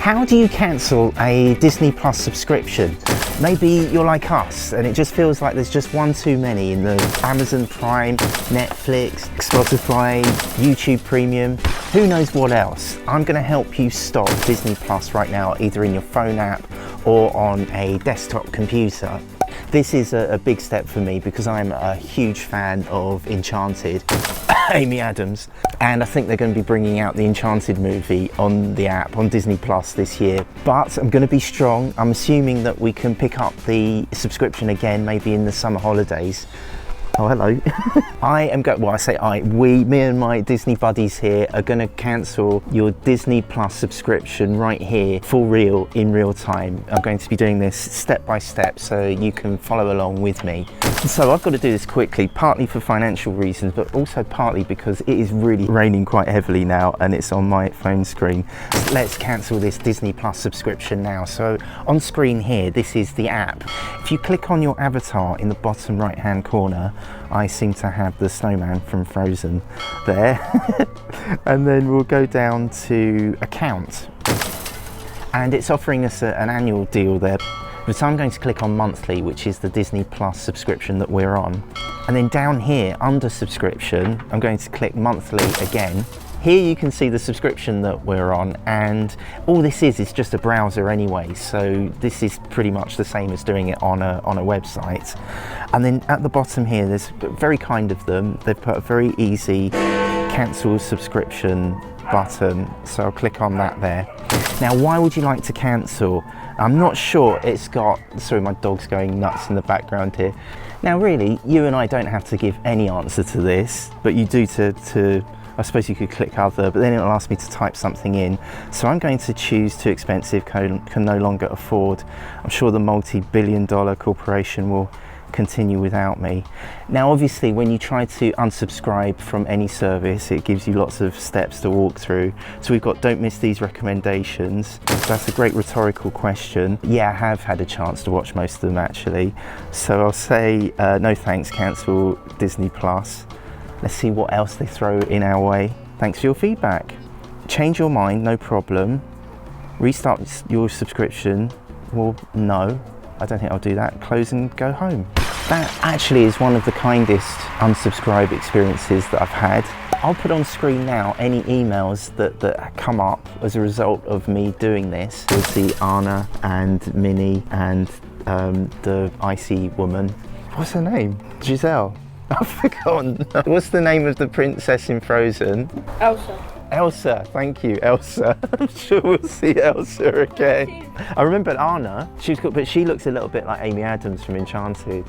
How do you cancel a Disney Plus subscription? Maybe you're like us and it just feels like there's just one too many in the Amazon Prime, Netflix, Spotify, YouTube Premium, who knows what else. I'm going to help you stop Disney Plus right now, either in your phone app or on a desktop computer. This is a big step for me because I'm a huge fan of Enchanted, Amy Adams, and I think they're going to be bringing out the Enchanted movie on the app, on Disney Plus this year. But I'm going to be strong. I'm assuming that we can pick up the subscription again, maybe in the summer holidays. Oh, hello. Me and my Disney buddies here are going to cancel your Disney Plus subscription right here for real, in real time. I'm going to be doing this step by step so you can follow along with me. So I've got to do this quickly, partly for financial reasons, but also partly because it is really raining quite heavily now and it's on my phone screen. So let's cancel this Disney Plus subscription now. So on screen here, this is the app. If you click on your avatar in the bottom right hand corner, I seem to have the snowman from Frozen there. And then we'll go down to account. And it's offering us an annual deal there. But I'm going to click on monthly, which is the Disney Plus subscription that we're on. And then down here under subscription, I'm going to click monthly again. Here you can see the subscription that we're on, and all this is just a browser anyway, so this is pretty much the same as doing it on a website. And then at the bottom here, there's very kind of them, they've put a very easy cancel subscription button, so I'll click on that there. Now, why would you like to cancel? I'm not sure. It's got, sorry, my dog's going nuts in the background here. Now really, you and I don't have to give any answer to this, but you do to I suppose you could click other, but then it'll ask me to type something in. So I'm going to choose too expensive, can no longer afford. I'm sure the multi-billion-dollar corporation will continue without me. Now obviously when you try to unsubscribe from any service, it gives you lots of steps to walk through. So we've got don't miss these recommendations. That's a great rhetorical question. Yeah, I have had a chance to watch most of them actually. So I'll say no thanks, cancel Disney Plus. Let's see what else they throw in our way. Thanks for your feedback. Change your mind, no problem. Restart your subscription. Well, no, I don't think I'll do that. Close and go home. That actually is one of the kindest unsubscribe experiences that I've had. I'll put on screen now any emails that come up as a result of me doing this. You'll see Anna and Minnie and the icy woman. What's her name? Giselle. I've forgotten. What's the name of the princess in Frozen? Elsa. Elsa, thank you, Elsa. I'm sure we'll see Elsa again. I remember Anna, she was good, but she looks a little bit like Amy Adams from Enchanted.